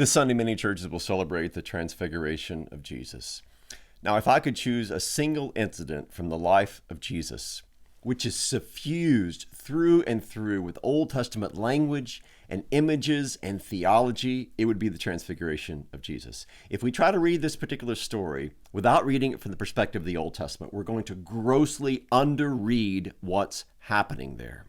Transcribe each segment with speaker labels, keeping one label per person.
Speaker 1: This Sunday, many churches will celebrate the Transfiguration of Jesus. Now, if I could choose a single incident from the life of Jesus, which is suffused through and through with Old Testament language and images and theology, it would be the Transfiguration of Jesus. If we try to read this particular story without reading it from the perspective of the Old Testament, we're going to grossly underread what's happening there.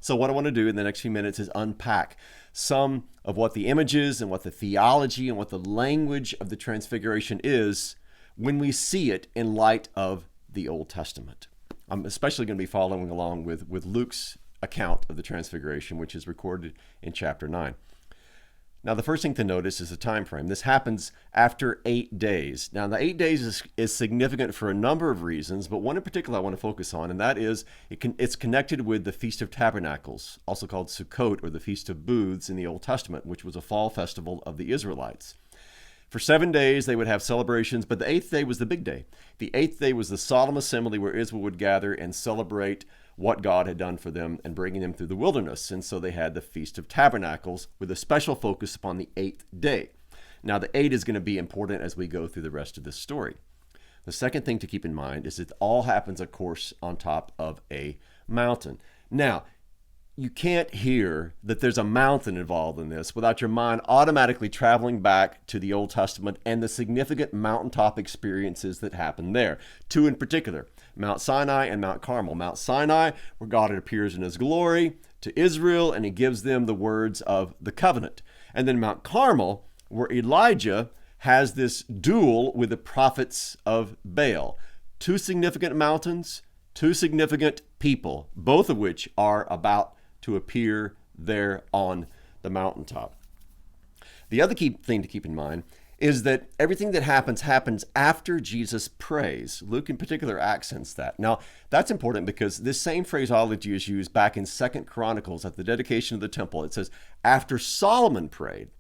Speaker 1: So what I want to do in the next few minutes is unpack some of what the images and what the theology and what the language of the Transfiguration is when we see it in light of the Old Testament. I'm especially going to be following along with Luke's account of the Transfiguration, which is recorded in chapter 9. Now, the first thing to notice is the time frame. This happens after 8 days. Now, the 8 days is significant for a number of reasons, but one in particular I want to focus on, and that is it's connected with the Feast of Tabernacles, also called Sukkot, or the Feast of Booths in the Old Testament, which was a fall festival of the Israelites. For 7 days, they would have celebrations, but the 8th day was the big day. The 8th day was the solemn assembly where Israel would gather and celebrate what God had done for them and bringing them through the wilderness. And so they had the Feast of Tabernacles with a special focus upon the 8th day. Now, the 8 is going to be important as we go through the rest of this story. The second thing to keep in mind is it all happens, of course, on top of a mountain. Now, you can't hear that there's a mountain involved in this without your mind automatically traveling back to the Old Testament and the significant mountaintop experiences that happened there. Two in particular, Mount Sinai and Mount Carmel. Mount Sinai, where God appears in his glory to Israel and he gives them the words of the covenant. And then Mount Carmel, where Elijah has this duel with the prophets of Baal. Two significant mountains, two significant people, both of which are about to appear there on the mountaintop. The other key thing to keep in mind is that everything that happens after Jesus prays. Luke in particular accents that. Now, that's important because this same phraseology is used back in 2 Chronicles at the dedication of the temple. It says, after Solomon prayed,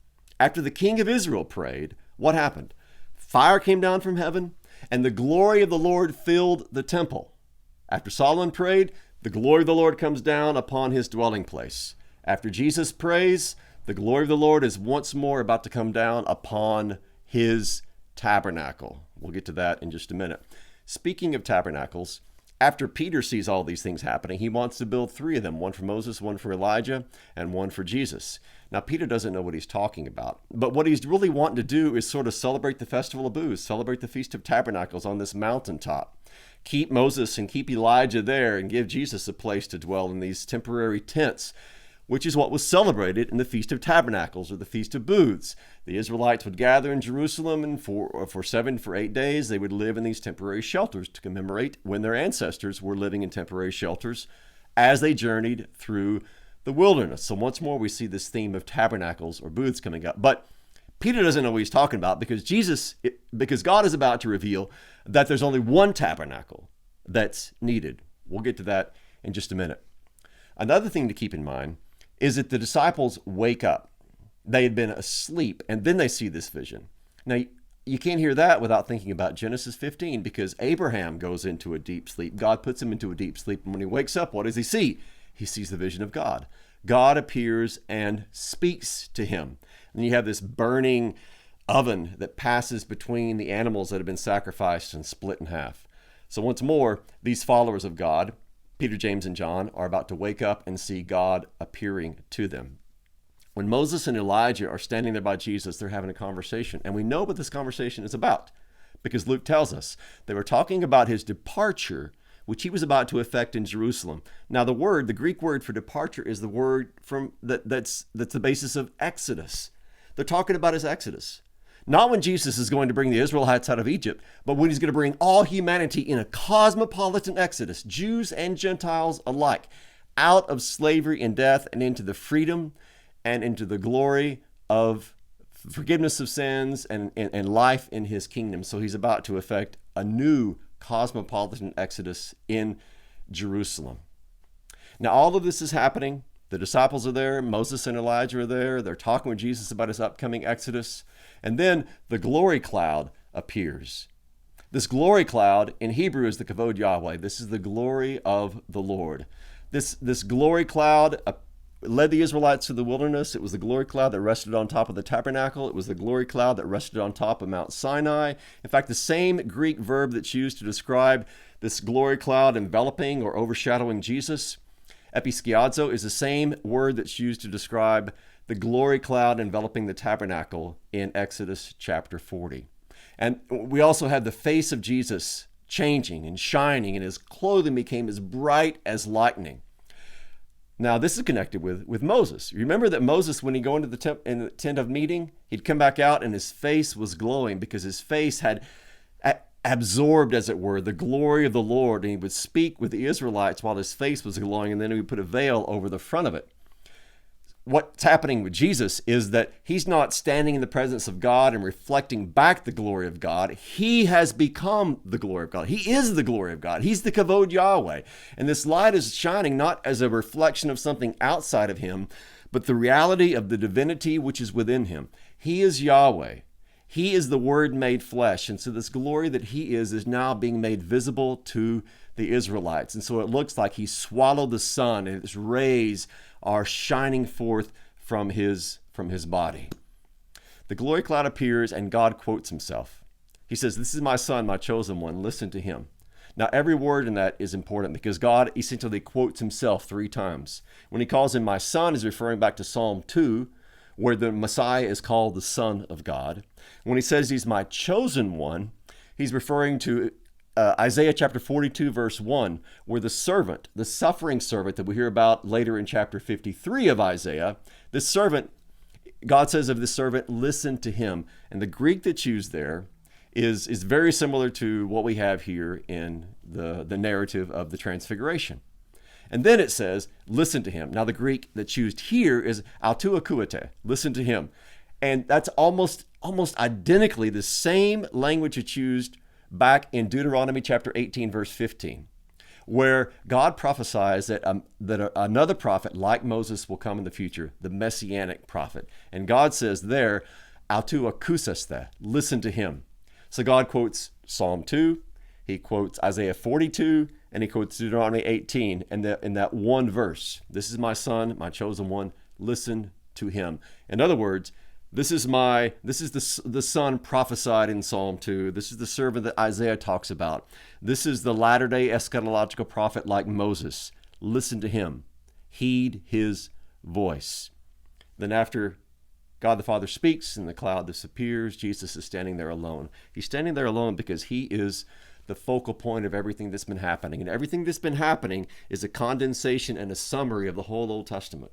Speaker 1: after the king of Israel prayed, what happened? Fire came down from heaven, and the glory of the Lord filled the temple. After Solomon prayed, the glory of the Lord comes down upon his dwelling place. After Jesus prays, the glory of the Lord is once more about to come down upon his tabernacle. We'll get to that in just a minute. Speaking of tabernacles, after Peter sees all these things happening, he wants to build 3 of them, one for Moses, one for Elijah, and one for Jesus. Now, Peter doesn't know what he's talking about, but what he's really wanting to do is sort of celebrate the Festival of Booths, celebrate the Feast of Tabernacles on this mountaintop. Keep Moses and keep Elijah there and give Jesus a place to dwell in these temporary tents, which is what was celebrated in the Feast of Tabernacles or the Feast of Booths. The Israelites would gather in Jerusalem and for 8 days they would live in these temporary shelters to commemorate when their ancestors were living in temporary shelters as they journeyed through the wilderness. So once more we see this theme of tabernacles or booths coming up. But Peter doesn't know what he's talking about because God is about to reveal that there's only one tabernacle that's needed. We'll get to that in just a minute. Another thing to keep in mind is that the disciples wake up. They had been asleep, and then they see this vision. Now, you can't hear that without thinking about Genesis 15, because Abraham goes into a deep sleep. God puts him into a deep sleep, and when he wakes up, what does he see? He sees the vision of God. God appears and speaks to him. And you have this burning oven that passes between the animals that have been sacrificed and split in half. So once more, these followers of God, Peter, James, and John, are about to wake up and see God appearing to them. When Moses and Elijah are standing there by Jesus, they're having a conversation. And we know what this conversation is about because Luke tells us they were talking about his departure, which he was about to effect in Jerusalem. Now, the Greek word for departure is the word that's the basis of Exodus. They're talking about his Exodus. Not when Jesus is going to bring the Israelites out of Egypt, but when he's going to bring all humanity in a cosmopolitan Exodus, Jews and Gentiles alike, out of slavery and death and into the freedom and into the glory of forgiveness of sins and life in his kingdom. So he's about to effect a new cosmopolitan Exodus in Jerusalem. Now, all of this is happening. The disciples are there. Moses and Elijah are there. They're talking with Jesus about his upcoming Exodus. And then the glory cloud appears. This glory cloud in Hebrew is the kavod Yahweh. This is the glory of the Lord. This glory cloud led the Israelites through the wilderness. It was the glory cloud that rested on top of the tabernacle. It was the glory cloud that rested on top of Mount Sinai. In fact, the same Greek verb that's used to describe this glory cloud enveloping or overshadowing Jesus, episkiazo, is the same word that's used to describe the glory cloud enveloping the tabernacle in Exodus chapter 40. And we also have the face of Jesus changing and shining, and his clothing became as bright as lightning. Now, this is connected with Moses. Remember that Moses, when he go into the tent of meeting, he'd come back out and his face was glowing because his face had absorbed, as it were, the glory of the Lord, and he would speak with the Israelites while his face was glowing, and then he would put a veil over the front of it. What's happening with Jesus is that he's not standing in the presence of God and reflecting back the glory of God. He has become the glory of God. He is the glory of God. He's the Kavod Yahweh. And this light is shining not as a reflection of something outside of him, but the reality of the divinity which is within him. He is Yahweh. He is the Word made flesh. And so this glory that he is now being made visible to the Israelites. And so it looks like he swallowed the sun, and its rays are shining forth from his body. The glory cloud appears, and God quotes himself. He says, "This is my son, my chosen one. Listen to him." Now, every word in that is important because God essentially quotes himself 3 times. When he calls him my son, he's referring back to Psalm 2, where the Messiah is called the Son of God. When he says he's my chosen one, he's referring to Isaiah chapter 42, verse 1, where the servant, the suffering servant that we hear about later in chapter 53 of Isaiah, this servant, God says of this servant, listen to him. And the Greek that's used there is very similar to what we have here in the narrative of the Transfiguration. And then it says, listen to him. Now the Greek that's used here is autou akuete, listen to him. And that's almost identically the same language that's used back in Deuteronomy chapter 18, verse 15, where God prophesies that another prophet like Moses will come in the future, the Messianic prophet. And God says there, autou akouseste, listen to him. So God quotes Psalm 2, he quotes Isaiah 42, and he quotes Deuteronomy 18 in that one verse. This is my son, my chosen one, listen to him. In other words, this is the son prophesied in Psalm 2. This is the servant that Isaiah talks about. This is the latter-day eschatological prophet like Moses. Listen to him. Heed his voice. Then after God the Father speaks and the cloud disappears, Jesus is standing there alone. He's standing there alone because he is the focal point of everything that's been happening. And everything that's been happening is a condensation and a summary of the whole Old Testament.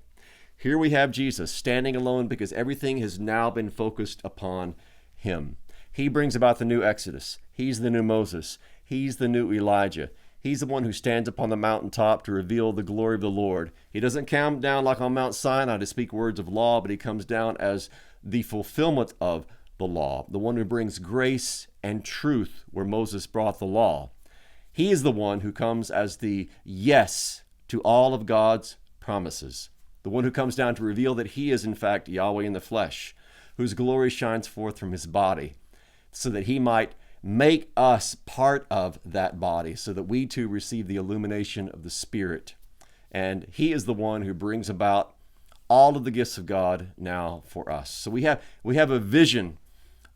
Speaker 1: Here we have Jesus standing alone because everything has now been focused upon him. He brings about the new Exodus. He's the new Moses. He's the new Elijah. He's the one who stands upon the mountaintop to reveal the glory of the Lord. He doesn't come down like on Mount Sinai to speak words of law, but he comes down as the fulfillment of the law, the one who brings grace and truth where Moses brought the law. He is the one who comes as the yes to all of God's promises. The one who comes down to reveal that he is in fact Yahweh in the flesh, whose glory shines forth from his body, so that he might make us part of that body, so that we too receive the illumination of the Spirit. And he is the one who brings about all of the gifts of God now for us. So we have a vision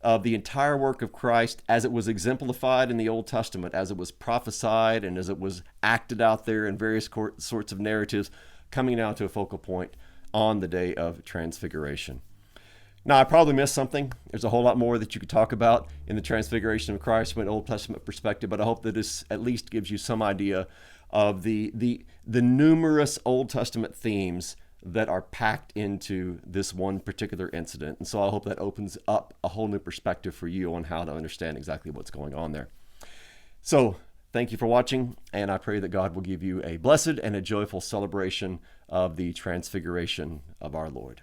Speaker 1: of the entire work of Christ as it was exemplified in the Old Testament, as it was prophesied and as it was acted out there in various sorts of narratives, coming now to a focal point on the day of Transfiguration. Now, I probably missed something. There's a whole lot more that you could talk about in the Transfiguration of Christ from an Old Testament perspective, but I hope that this at least gives you some idea of the numerous Old Testament themes that are packed into this one particular incident. And so I hope that opens up a whole new perspective for you on how to understand exactly what's going on there. So, thank you for watching, and I pray that God will give you a blessed and a joyful celebration of the Transfiguration of our Lord.